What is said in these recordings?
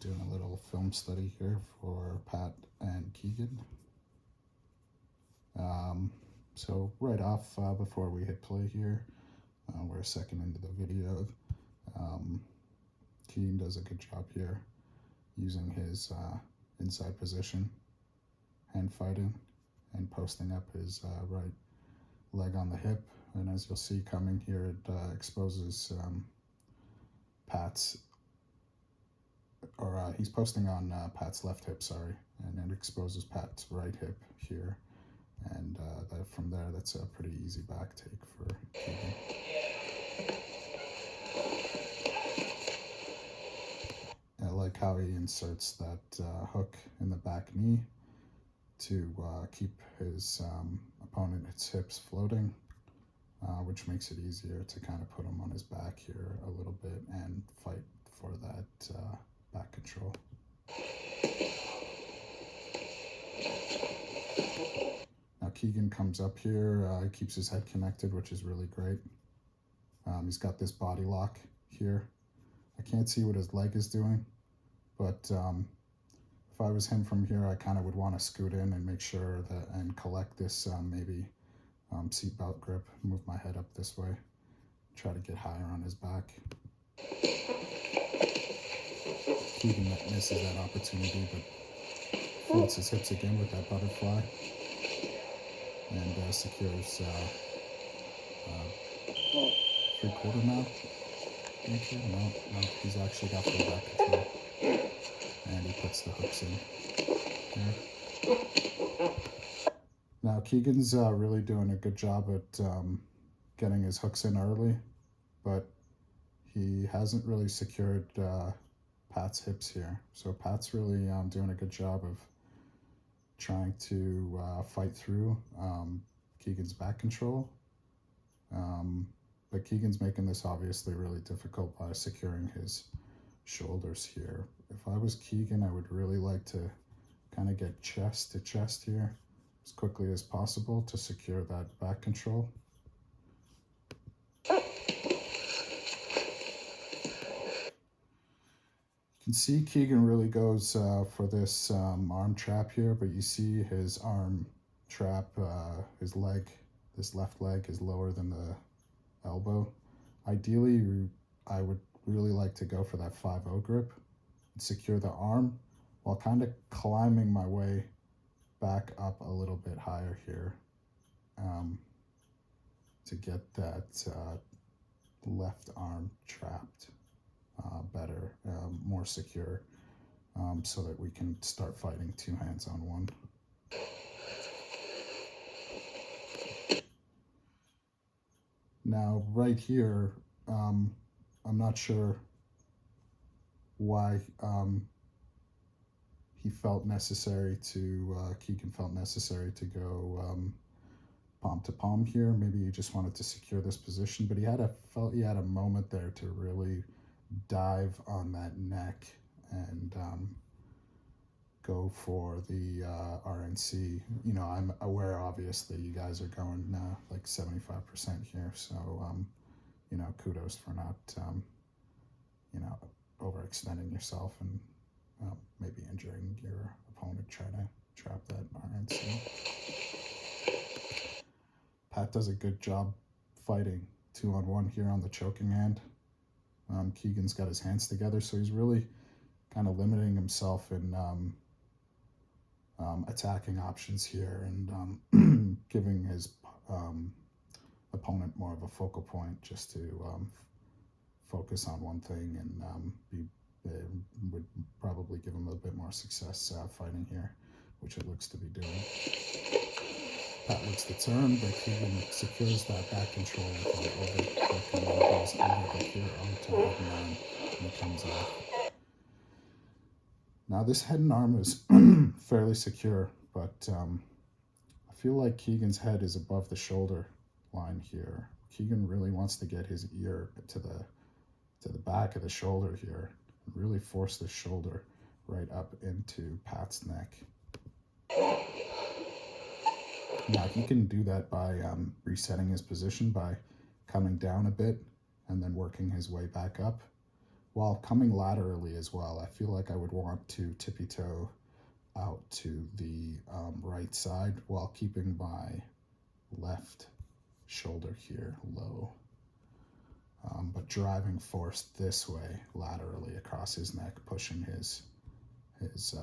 doing a little film study here for Pat and Kegan. So right off, before we hit play here, we're a second into the video. Kegan does a good job here using his inside position, hand fighting, and posting up his right leg on the hip. And as you'll see coming here, it exposes Pat's, or he's posting on Pat's left hip, sorry, and it exposes Pat's right hip here. And from there, that's a pretty easy back take for Kegan. I like how he inserts that hook in the back knee to keep his opponent's hips floating, which makes it easier to kind of put him on his back here a little bit and fight for that back control. Now Kegan comes up here, he keeps his head connected, which is really great. He's got this body lock here. I can't see what his leg is doing, but if I was him from here, I kind of would want to scoot in and make sure that, and collect this maybe seatbelt grip, move my head up this way, try to get higher on his back. Kegan misses that opportunity, but floats his hips again with that butterfly and secures 3/4 now. No, he's actually got full back control. And he puts the hooks in here. Now Kegan's really doing a good job at getting his hooks in early, but he hasn't really secured Pat's hips here. So Pat's really doing a good job of trying to fight through Kegan's back control. But Kegan's making this obviously really difficult by securing his shoulders here. If I was Kegan, I would really like to kind of get chest to chest here as quickly as possible to secure that back control. You can see Kegan really goes for this arm trap here, but you see his arm trap, his leg, this left leg is lower than the elbow. Ideally, I would really like to go for that 5-0 grip and secure the arm while kind of climbing my way back up a little bit higher here to get that left arm trapped better, more secure, so that we can start fighting 2 hands on 1. Now, right here, I'm not sure why he felt necessary to, Kegan felt necessary to go palm to palm here. Maybe he just wanted to secure this position, but felt he had a moment there to really dive on that neck and go for the RNC. You know, I'm aware, obviously, you guys are going like 75% here, so you know, kudos for not you know, overextending yourself and maybe injuring your opponent trying to trap that RNC. Pat does a good job fighting 2-on-1 here on the choking hand. Kegan's got his hands together, so he's really kind of limiting himself in attacking options here and giving his opponent more of a focal point just to focus on one thing, and would probably give him a bit more success fighting here, which it looks to be doing. Pat looks to turn, but Kegan secures that back control with an overhook, and then goes underhook here onto head and arm, and he comes off. Now this head and arm is fairly secure, but I feel like Kegan's head is above the shoulder line here. Kegan really wants to get his ear to the back of the shoulder here, and really force the shoulder right up into Pat's neck. Now he can do that by resetting his position by coming down a bit and then working his way back up. while coming laterally as well. I feel like I would want to tippy toe out to the right side while keeping my left shoulder here low, but driving force this way laterally across his neck, pushing his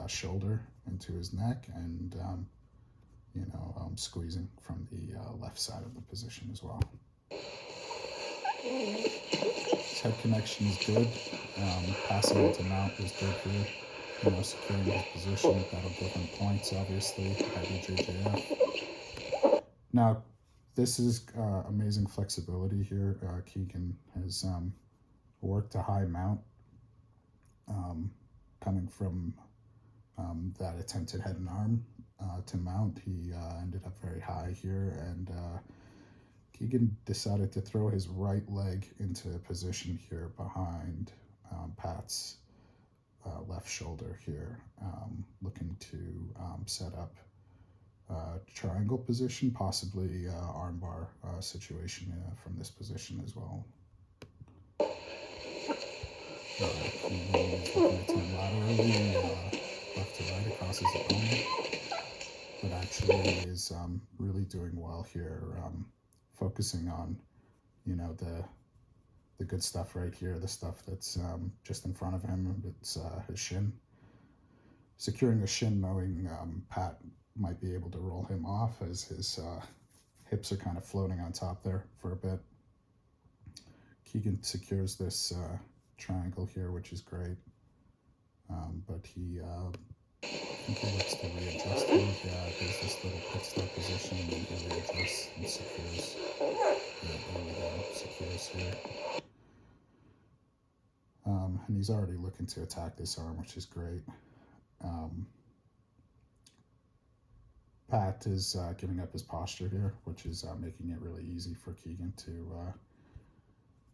shoulder into his neck, and squeezing from the left side of the position as well. His head connection is good. Passing into mount is good here. Securing his position, that'll give him points, obviously, heavy JJF. Now, this is amazing flexibility here. Kegan has worked a high mount coming from that attempted head and arm to mount. He ended up very high here, and Kegan decided to throw his right leg into position here behind Pat's left shoulder here, looking to set up triangle position, possibly armbar situation from this position as well. Kegan is looking to turn laterally, left to right across his opponent, but actually is really doing well here, focusing on, the good stuff right here, the stuff that's just in front of him. It's his shin. Securing the shin, knowing Pat might be able to roll him off as his hips are kind of floating on top there for a bit. Kegan secures this triangle here, which is great, but he I think he looks to readjust here. Yeah, there's this little pit stop position, and then he readjusts and secures. Yeah, there we go, secures here. And he's already looking to attack this arm, which is great. Pat is giving up his posture here, which is making it really easy for Kegan to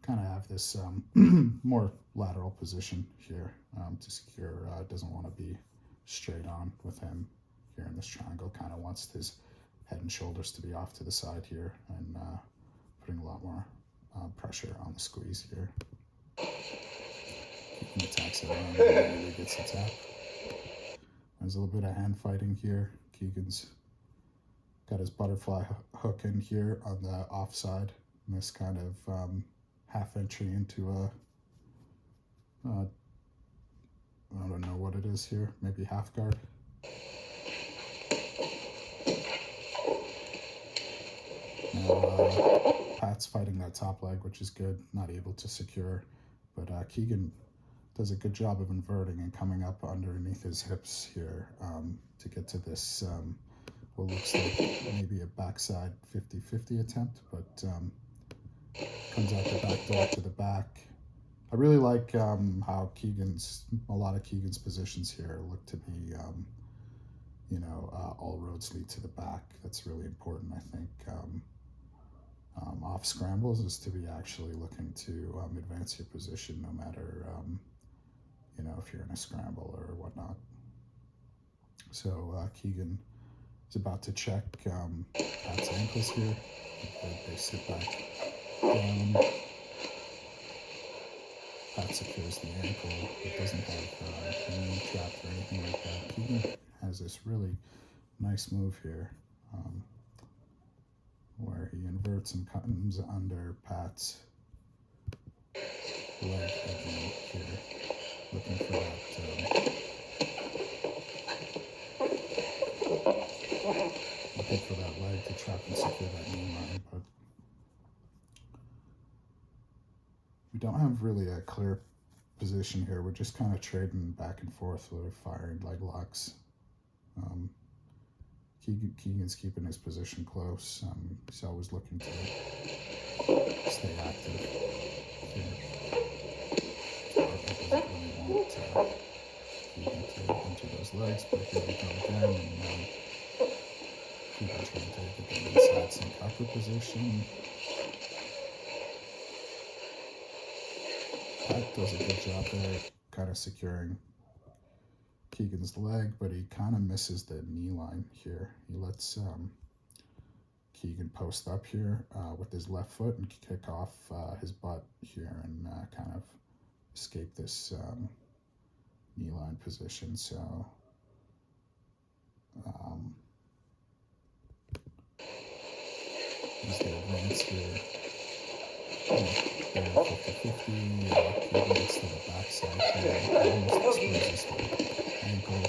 kind of have this more lateral position here to secure. Doesn't want to be straight on with him here in this triangle. Kind of wants his head and shoulders to be off to the side here, and putting a lot more pressure on the squeeze here. Kegan attacks it on and really gets the tap. There's a little bit of hand fighting here. Kegan's got his butterfly hook in here on the offside, and this kind of half entry into a I don't know what it is here, maybe half guard. Now Pat's fighting that top leg, which is good, not able to secure, but Kegan does a good job of inverting and coming up underneath his hips here to get to this what looks like maybe a backside 50-50 attempt, but comes out the back door to the back. I really like how a lot of Kegan's positions here look to be, all roads lead to the back. That's really important, I think. Off scrambles is to be actually looking to advance your position, no matter, if you're in a scramble or whatnot. So Kegan is about to check Pat's ankles here. They sit back down. Pat secures the ankle. It doesn't have knee trapped or anything like that. Kegan has this really nice move here where he inverts and comes under Pat's leg again here, looking for that leg to trap and secure that knee line, but we don't have really a clear position here. We're just kind of trading back and forth with firing leg locks. Kegan's keeping his position close. He's always looking to stay active here. He doesn't really want Kegan to enter those legs, but here we go again. And Kegan trying to get the inside sink upper position. Pat does a good job there, kind of securing Kegan's leg, but he kind of misses the knee line here. He lets Kegan post up here with his left foot and kick off his butt here, and kind of escape this knee line position. So he's the advance here. There 50-50. Kegan gets to the backside here. Almost exposes the ankle.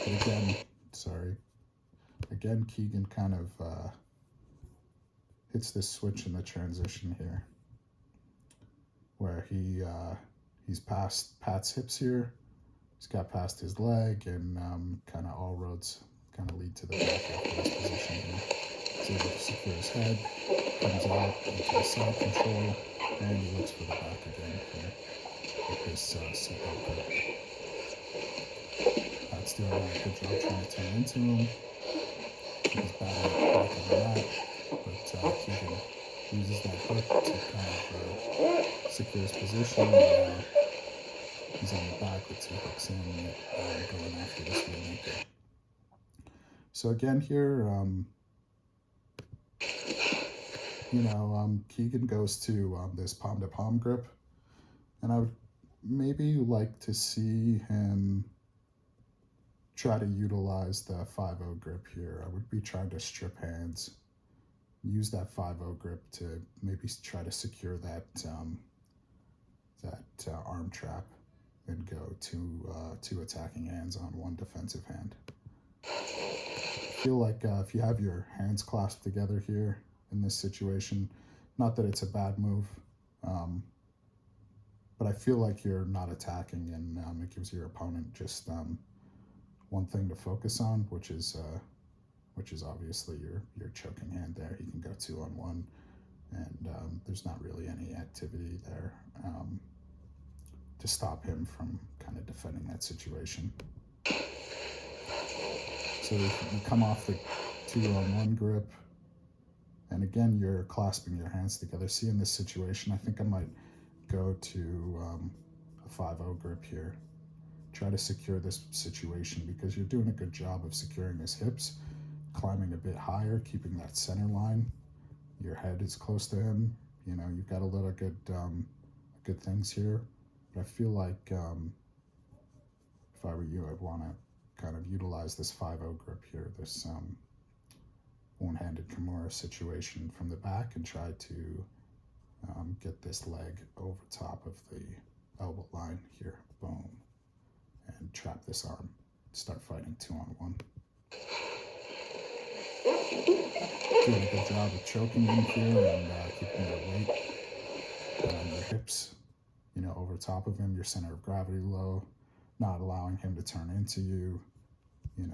But again, again, Kegan kind of hits this switch in the transition here, where he's past Pat's hips here. He's got past his leg, and kind of all roads kind of lead to the back after this position here. He's able to secure his head, comes out into the side control, and he looks for the back again here with this seatbelt grip. Pat's doing a good job trying to turn into him. He's battling back on the mat, but Kegan uses that hook to kind of secure his position. He's on the back with 2 hooks in, going after this rear naked. So again here, Kegan goes to this palm-to-palm grip, and I would maybe like to see him try to utilize the 5-0 grip here. I would be trying to strip hands, use that 5-0 grip to maybe try to secure that arm trap and go two attacking hands on 1 defensive hand. I feel like if you have your hands clasped together here in this situation, not that it's a bad move, but I feel like you're not attacking, and it gives your opponent just one thing to focus on, which is obviously your choking hand there. He can go 2-on-1, and there's not really any activity there to stop him from kind of defending that situation. So you come off the 2-on-1 grip, and again, you're clasping your hands together. See, in this situation, I think I might go to a 5-0 grip here. Try to secure this situation, because you're doing a good job of securing his hips, climbing a bit higher, keeping that center line. Your head is close to him. You've got a lot of good things here. But I feel like if I were you, I'd want to kind of utilize this 5-0 grip here, this one-handed Kimura situation from the back, and try to get this leg over top of the elbow line here. Boom. And trap this arm. Start fighting 2-on-1. Doing a good job of choking in here and keeping your weight on your hips, over top of him, your center of gravity low, not allowing him to turn into you. You've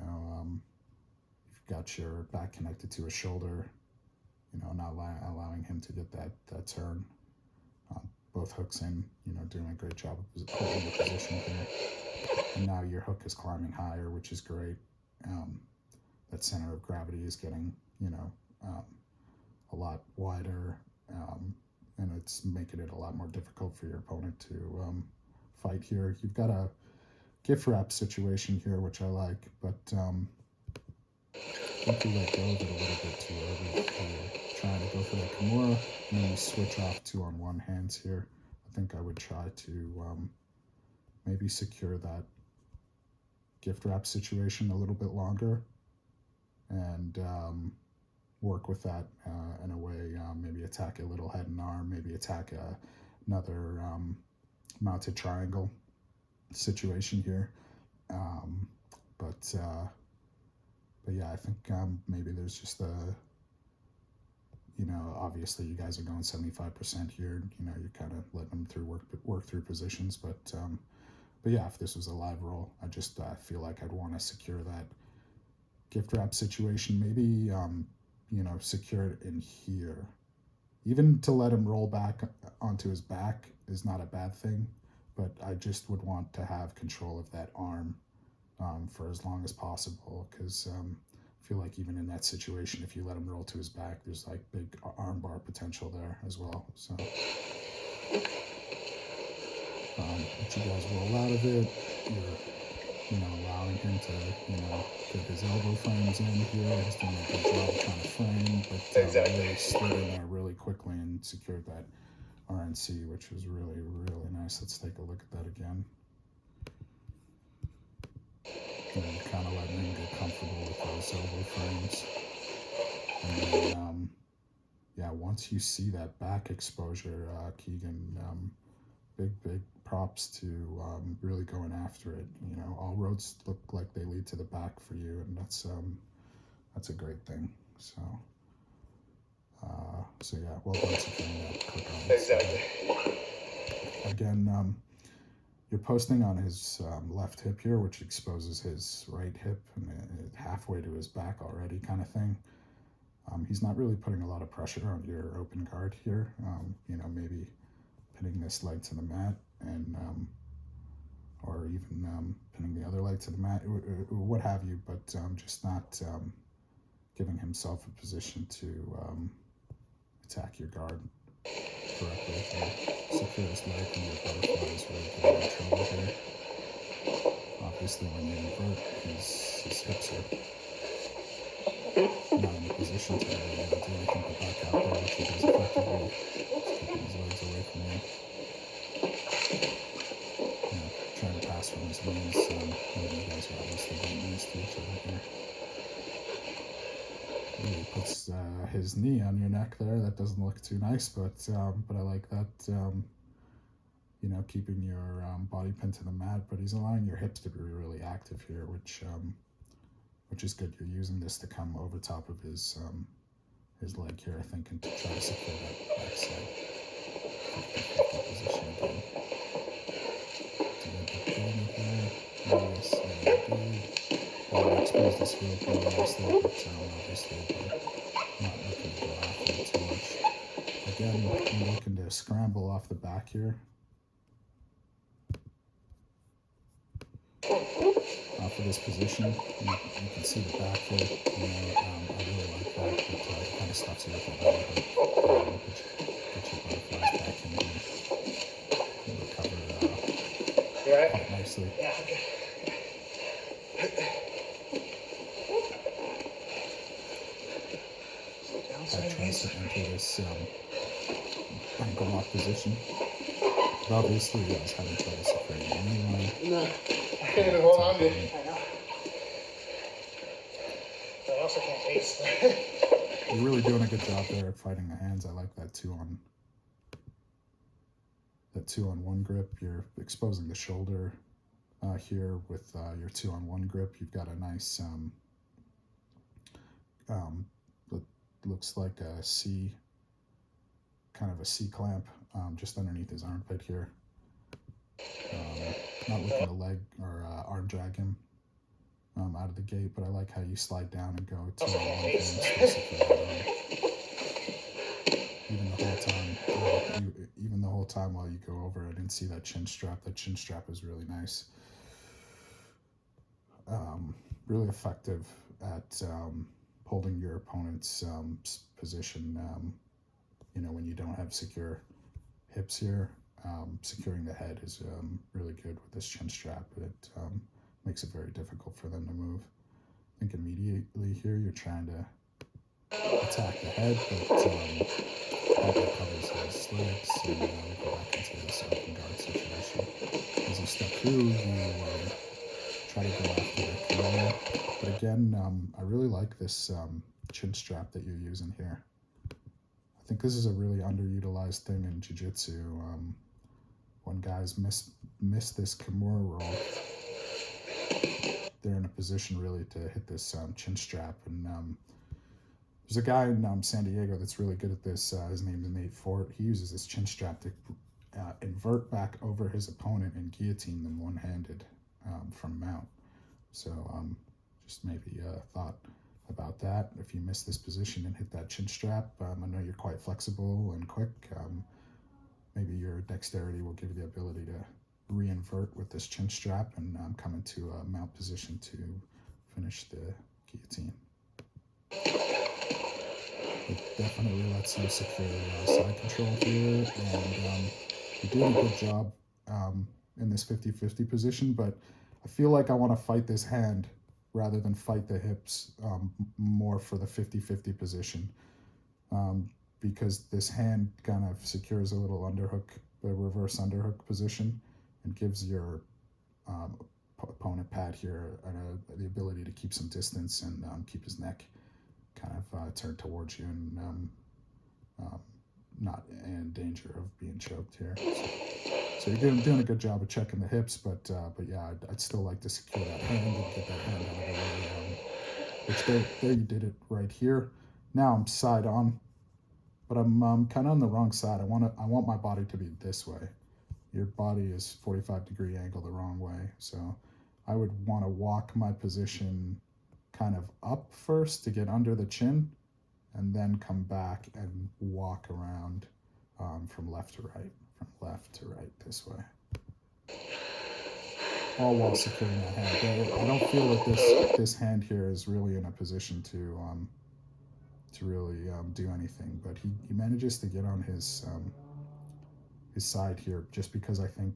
got your back connected to his shoulder, not allowing him to get that turn. Both hooks in, doing a great job of holding the position here. And now your hook is climbing higher, which is great. That center of gravity is getting, a lot wider, and it's making it a lot more difficult for your opponent to fight here. You've got a gift wrap situation here, which I like, but I think you let go of it a little bit too early. You're trying to go for that Kimura, and then you switch off 2-on-1 hands here. I think I would try to maybe secure that gift wrap situation a little bit longer, and work with that in a way, maybe attack a little head and arm, maybe attack another mounted triangle situation here. But yeah, I think maybe there's just obviously you guys are going 75% here. You're kind of letting them work through positions, but yeah, if this was a live roll, I just feel like I'd want to secure that gift wrap situation. Maybe secure it in here. Even to let him roll back onto his back is not a bad thing, but I just would want to have control of that arm for as long as possible, because I feel like even in that situation, if you let him roll to his back, there's like big arm bar potential there as well. So let you guys roll out of it. You're allowing him to get his elbow frames in here. He's doing a good job of trying to frame, but really slid in there really quickly and secured that RNC, which was really, really nice. Let's take a look at that again. And kind of letting him get comfortable with those elbow frames. And then, yeah, once you see that back exposure, Kegan, big props to really going after it. All roads look like they lead to the back for you, and that's a great thing. So yeah, well done securing that quick on. Exactly. Again, you're posting on his left hip here, which exposes his right hip and halfway to his back already, kind of thing. He's not really putting a lot of pressure on your open guard here. Maybe pinning this leg to the mat and or even pinning the other leg to the mat, what have you, but just not giving himself a position to attack your guard correctly. If you secure his leg and your butterfly is really getting in trouble here. Obviously, when you invert, his hips are not in a position to really do anything but back out there, which he does effectively. Just keeping his legs away from you. Trying to pass from his knees. You guys are obviously getting used to each other here. He puts his knee on your neck there. That doesn't look too nice, but I like that. Keeping your body pinned to the mat, but he's allowing your hips to be really active here, which is good. You're using this to come over top of his leg here, I think, and to try to secure that backside position again. Yes, good. Expose this heel pretty nicely, but obviously not looking to go after it too much. Again, I'm looking to scramble off the back here. For this position, you can see the back here. I really like that, but it kind of stops you with that overhead. Get your butterflies back in here. You recover quite nicely. Yeah, okay. I tries to enter this ankle lock position. But obviously, I was having trouble securing anyway. No, I can't even hold on to it. I know. But I also can't taste. You're really doing a good job there at fighting the hands. I like that two on one grip. You're exposing the shoulder here with your 2-on-1 grip. You've got a nice looks like a C, kind of a C clamp just underneath his armpit here. Not looking to leg or arm drag him out of the gate, but I like how you slide down and go to even the whole time while you go over. I didn't see that chin strap. That chin strap is really nice. Really effective at holding your opponent's position. When you don't have secure hips here, securing the head is really good with this chin strap. It makes it very difficult for them to move. I think immediately here you're trying to attack the head, but that covers his legs, and we go back into this open guard situation. As you step through, you try to go after the corner. But again, I really like this chin strap that you're using here. I think this is a really underutilized thing in jiu-jitsu. When guys miss this Kimura roll, they're in a position really to hit this chin strap. And there's a guy in San Diego that's really good at this. His name is Nate Fort. He uses this chin strap to invert back over his opponent and guillotine them one-handed from mount. So just maybe a thought about that. If you miss this position and hit that chin strap, I know you're quite flexible and quick. Maybe your dexterity will give you the ability to re-invert with this chin strap and come into a mount position to finish the guillotine. It definitely lets you secure side control here, and you're doing a good job in this 50-50 position, but I feel like I want to fight this hand rather than fight the hips more for the 50-50 position. because this hand kind of secures a little underhook, the reverse underhook position, and gives your opponent Pat here the ability to keep some distance and keep his neck kind of turned towards you and um, not in danger of being choked here. So you're doing a good job of checking the hips, but yeah, I'd still like to secure that hand and get that hand out of the way. Which there you did it right here. Now I'm side on, but I'm kind of on the wrong side. I want my body to be this way. Your body is 45-degree angle the wrong way, so I would want to walk my position kind of up first to get under the chin, and then come back and walk around from left to right this way, all while securing that hand. I don't feel that this hand here is really in a position to really do anything, but he manages to get on his side here, just because I think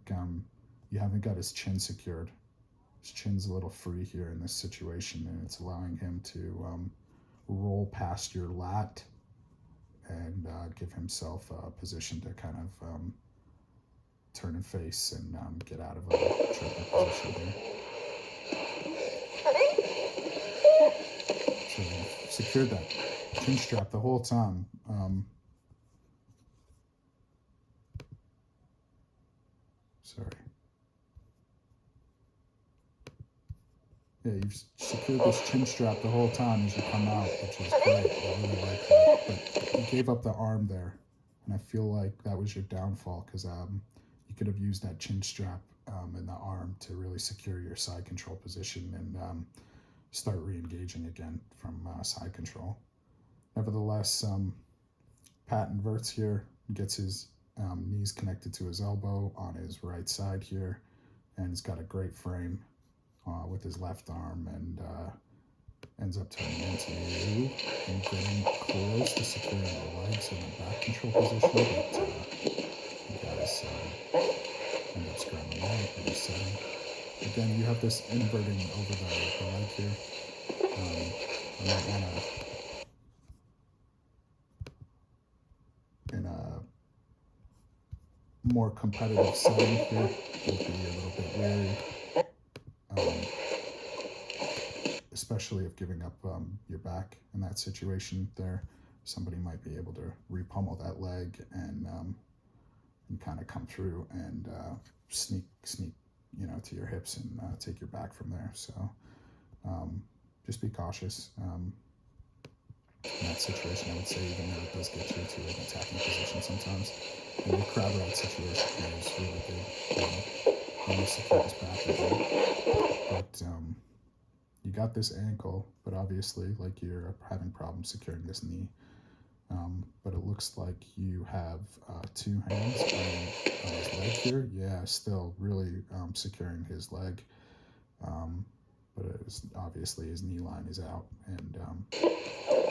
you haven't got his chin secured. His chin's a little free here in this situation, and it's allowing him to roll past your lat and give himself a position to kind of turn and face and get out of a tripping position here. So secured that chin strap the whole time. Sorry. Yeah, you've secured this chin strap the whole time as you come out, which is great. I really like that. But you gave up the arm there, and I feel like that was your downfall, because you could have used that chin strap and the arm to really secure your side control position and start re-engaging again from side control. Nevertheless, Pat inverts here, gets his knees connected to his elbow on his right side here, and he's got a great frame with his left arm, and ends up turning into you and getting close to securing the legs in a back control position, but you guys end up scrambling out and resetting. Again, you have this inverting over the leg here. You might want to, in a more competitive setting here, you'll be a little bit wary. Especially if giving up your back in that situation there, somebody might be able to repummel that leg and kind of come through and sneak, to your hips and take your back from there. So just be cautious. In that situation, I would say, even though it does get you to an attacking position sometimes, the crab ride situation here is really good. You secure his back again, but you got this ankle, but obviously, like, you're having problems securing this knee. But it looks like you have two hands on his leg here. Yeah, still really securing his leg. But obviously his knee line is out, and it's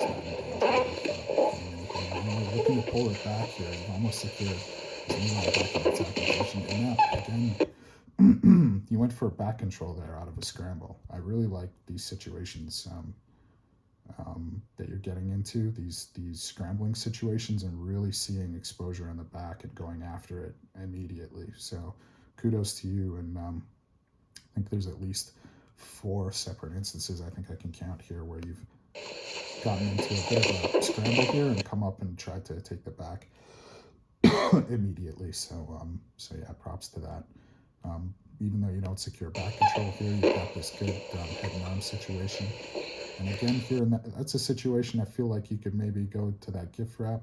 not in danger of getting anything. And you're looking to pull it back here. You've almost secured his knee line back in the attacking position. And now, again, you went for a back control there out of a scramble. I really like these situations that you're getting into, these scrambling situations, and really seeing exposure in the back and going after it immediately. So kudos to you. And I think there's at least 4 separate instances I think I can count here where you've gotten into a bit of a scramble here and come up and tried to take the back immediately. So yeah, props to that. Even though you don't secure back control here, you've got this good head and arm situation. And again, here, that's a situation I feel like you could maybe go to that gift wrap.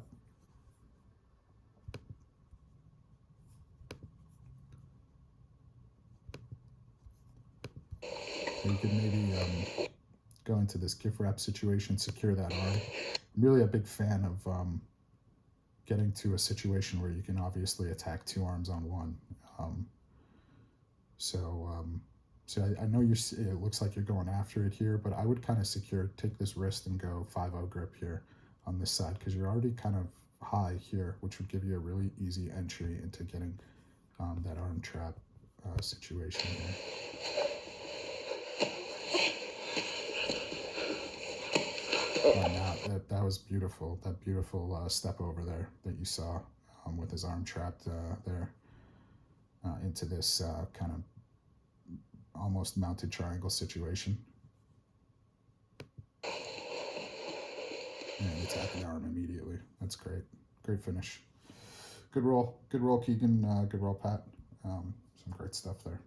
Or you could maybe go into this gift wrap situation, secure that arm. I'm really a big fan of getting to a situation where you can obviously attack 2 arms on one. So I know it looks like you're going after it here, but I would kind of take this wrist and go 5-0 grip here on this side, because you're already kind of high here, which would give you a really easy entry into getting that arm trap situation here. Now, that was beautiful. That beautiful step over there that you saw with his arm trapped there into this kind of almost mounted triangle situation. And attacking arm immediately. That's great. Great finish. Good roll, Kegan. Good roll, Pat. Some great stuff there.